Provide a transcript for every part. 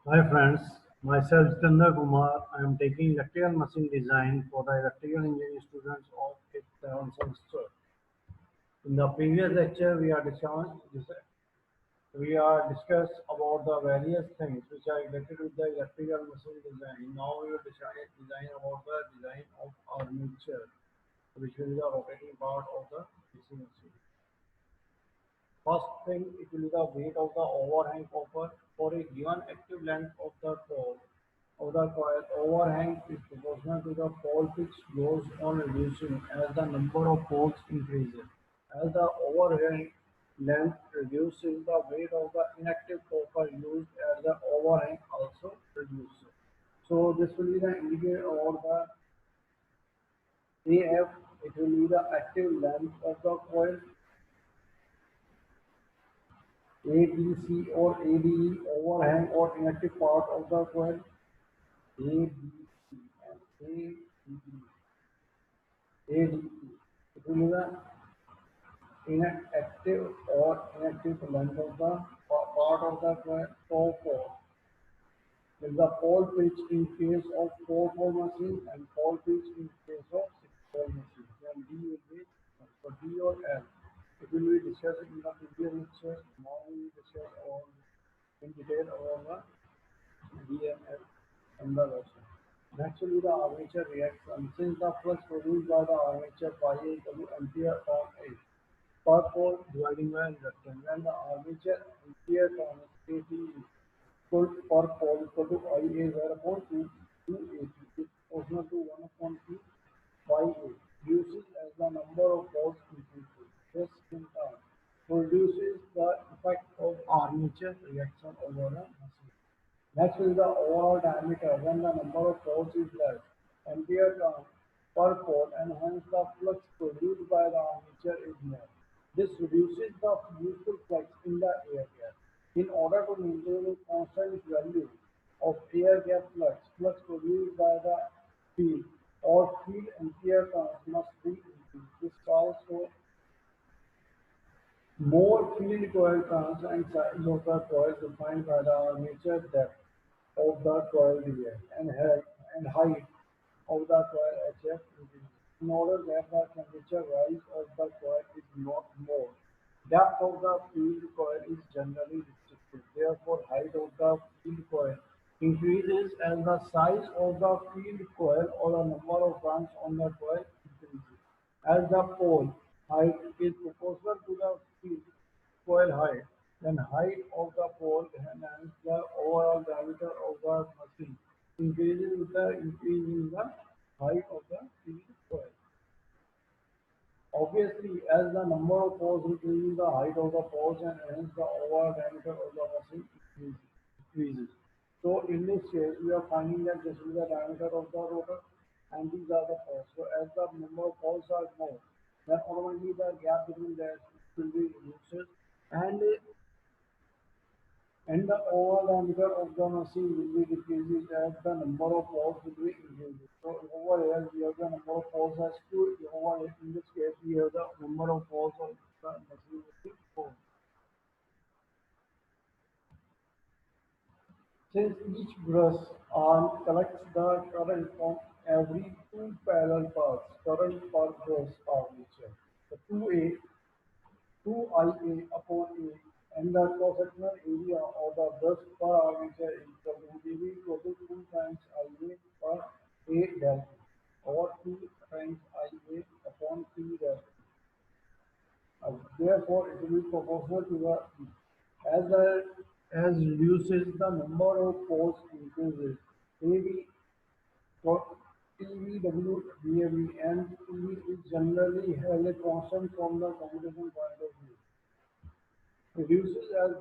Hi friends, myself Jitendra Kumar. I am taking electrical machine design for the electrical engineering students of ETEL semester. In the previous lecture, we are discussed about the various things which are related with the electrical machine design. Now we will design about the design of armature, which will be the rotating part of the DC machine. First thing, it will be the weight of the overhang copper for a given active length of the pole. Of the coil, overhang is proportional to the pole pitch goes on reducing as the number of poles increases. As the overhang length reduces, the weight of the inactive copper used as the overhang also reduces. So this will be the indicator or the AF. It will be the active length of the coil ADC or ADE, overhang or inactive part of the coil ADC and ADE. It will be the inactive or inactive length of the part of the coil is the pole pitch in case of 4-pole machine and pole pitch in case of 6-pole machine. Then D will be for D or L. It will be discussed in the previous lecture. Now we will discuss all in detail about the DML and the version. Next will be the armature reaction. Since the flux produced by the armature phi is W ampere on A per pole dividing by inductance. When the armature ampere turns AT equal per pole equal to IA where upon 2 AT is proportional to 1 upon P by A reduces as the number of poles increases. This in turn produces the effect of armature reaction over a machine. Next is the overall diameter when the number of poles is less, ampere turn per pole, and hence the flux produced by the armature is more. This reduces the useful flux in the air gap. In order to maintain a constant value of air gap flux produced by the field or field ampere turns must be increased. This calls for more field coil turns and size of the coil defined by the armature depth of the coil radius and height of the coil HF increases. In order that the temperature rise of the coil is not more, depth of the field coil is generally restricted. Therefore, height of the field coil increases as the size of the field coil or the number of turns on the coil increases. As the pole height is proportional to the field coil height, then height of the pole and hence the overall diameter of the machine increases with the increase in the height of the field coil. Obviously, as the number of poles increases, the height of the poles and hence the overall diameter of the machine increases. So in this case, we are finding that this is the diameter of the rotor and these are the poles. So as the number of poles are more, then automatically the gap between that will be reduced and the overall diameter of the machine will be decreases as the number of poles will be increases. So over here we have the number of poles as 2. Over here in this case we have the number of poles of the machine will be 4. Since each brush arm collects the current from every two parallel paths, current per brush armature. The 2IA upon A and the cross-sectional area of the brush per armature is equal to dV equal to 2 times IA per A delta or 2 times IA upon P delta. Therefore, it will be proportional to as reduces the number of poles increases. AV for TVW, DAV, and TV is generally held a constant from the computation point of view. Reduces as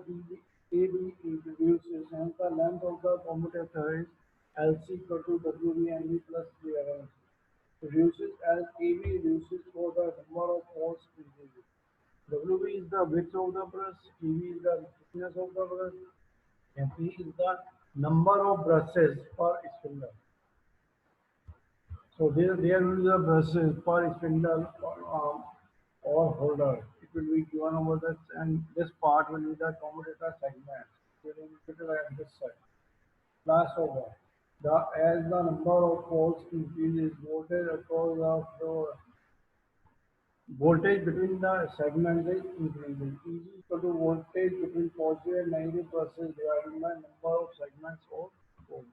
AB reduces, hence the length of the commutator is LC equal to WB and V plus clearance. Reduces as AB reduces for the number of poles increases. WB is the width of the brush, EV is the thickness of the brush, and P is the number of brushes per spindle. So there will be the brushes per spindle or arm or holder. It will be given over this, and this part will be the commutator segment. It will be located at this side. flashover. As the number of poles increases, voltage between the segments is increasing. E is equal to voltage between positive and negative pulses divided by number of segments or poles.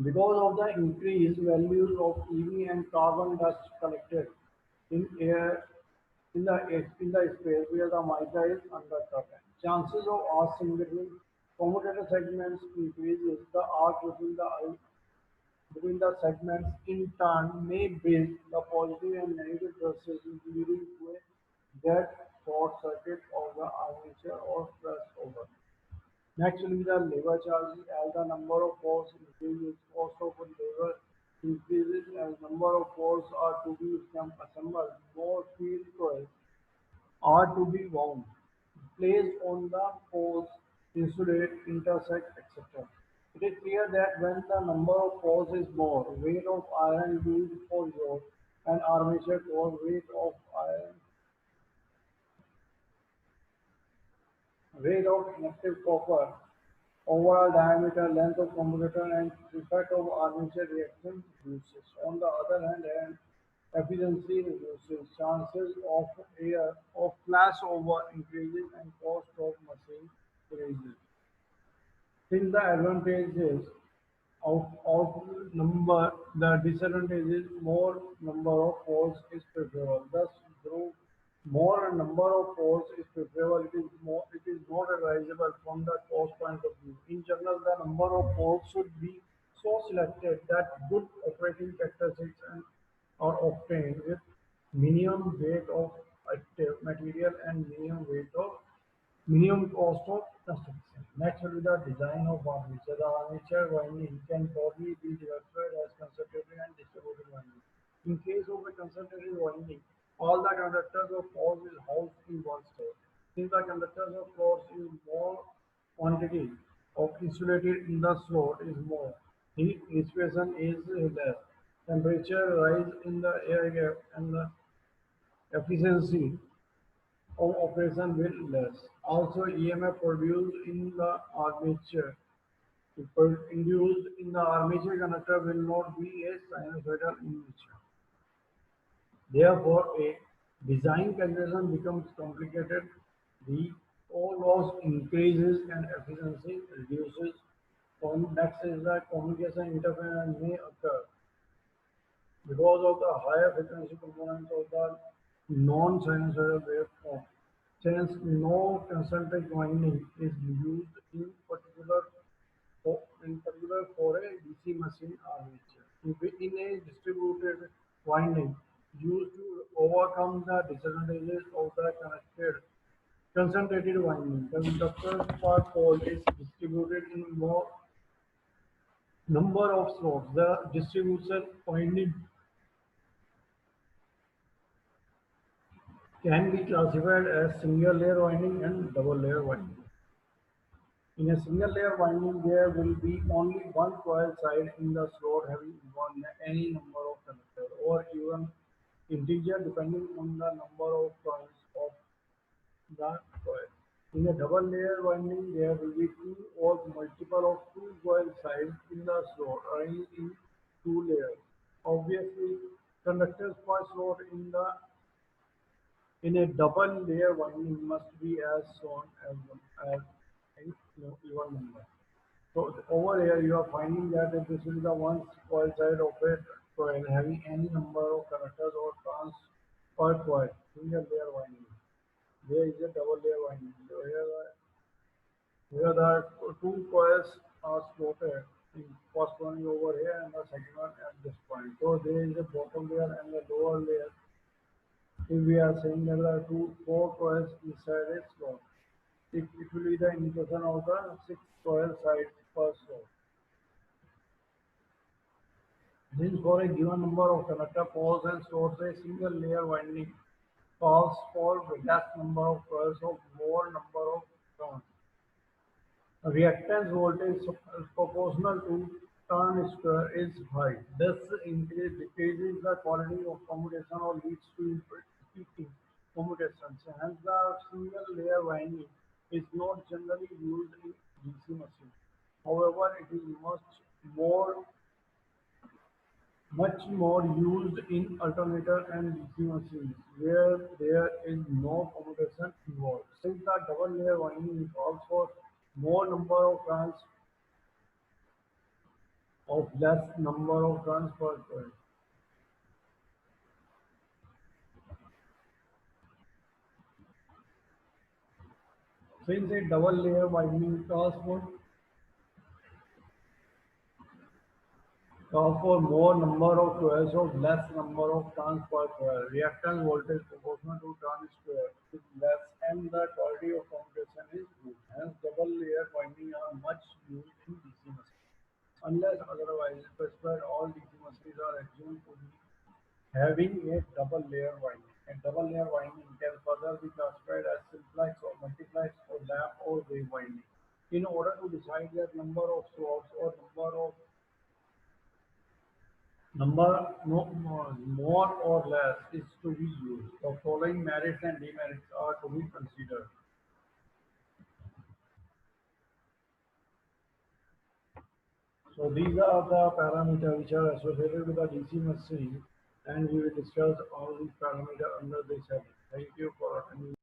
Because of the increased values of EV and carbon dust collected in air in the space where the mica is undercut, chances of arcing between commutator segments increases. The arc between the segments in turn may bridge the positive and negative processes leading to a dead short circuit of the armature or crossover. Naturally, the labor charges as the number of poles increases, cost of labor increases as number of poles are to be assembled, more field coils are to be wound, placed on the poles, insulate, intersect, etc. It is clear that when the number of poles is more, weight of iron used for yoke and armature core, weight of inactive copper, overall diameter, length of commutator, and effect of armature reaction reduces. On the other hand, efficiency reduces, chances of air of flashover increases, and cost of machine increases. Since the advantages outnumber the disadvantages, more number of poles is preferable. Thus, though more number of poles is preferable, it is not advisable from the cost point of view. In general, the number of poles should be so selected that good operating characteristics are obtained with minimum weight of active material and minimum cost of construction. Naturally, the design of armature. The armature winding can broadly be divided as concentrated and distributed winding. In case of a concentrated winding, all the conductors of force is housed in one slot. Since the conductors of force is more, quantity of insulated in the slot is more. Heat dissipation is less. Temperature rise in the air gap and the efficiency of operation will less. Also, EMF produced in the armature induced in the armature conductor will not be a sinusoidal in nature. Therefore, a design calculation becomes complicated. The all loss increases and efficiency reduces. Next is that communication interference may occur because of the higher frequency components of the non-sinusoidal waveform. Since no concentric winding is used in particular for a DC machine armature. In a distributed winding used to overcome the disadvantages of the concentrated winding, the conductor per pole is distributed in more number of slots. The distribution winding can be classified as single layer winding and double layer winding. In a single layer winding, there will be only one coil side in the slot having any number of conductors or even integer depending on the number of turns of the coil. In a double layer winding, there will be two or multiple of two coil sides in the slot arranged in two layers. Obviously, conductors per slot in a double layer winding must be as shown as an even number. So over here you are finding that if this is the one coil side of a coil having any number of conductors or turns per coil, single layer winding. There is a double layer winding. So here the two coils are slotted. The first one is over here and the second one at this point. So there is a bottom layer and a lower layer. If we are saying that there are four coils inside a slot, it will be the indication of the six coil sides per slot. Since for a given number of conductor poles and slots, a single layer winding calls for less number of coils of more number of turns. Reactance voltage proportional to turn square is high. This decreases the quality of commutation or leads to repeating commutations. Hence, the single layer winding is not generally used in DC machines. much more used in alternator and DC machines where there is no commutation involved. Since the double layer winding calls for more number of turns of less number of turns per coil. Since a double layer winding calls for more number of coils of less number of turns per coil. Reactance voltage proportional to turn square is less and the quality of commutation is good. Hence, double layer winding are much used in DC machines. Unless otherwise specified, all DC machines are assumed to be having a double layer winding. A double layer winding can further be classified as simplex or multiplex or lap or wave winding. In order to decide the number of swabs or number more or less is to be used. The following merits and demerits are to be considered. So these are the parameters which are associated with the DC machine, and we will discuss all these parameters under this heading. Thank you for attending.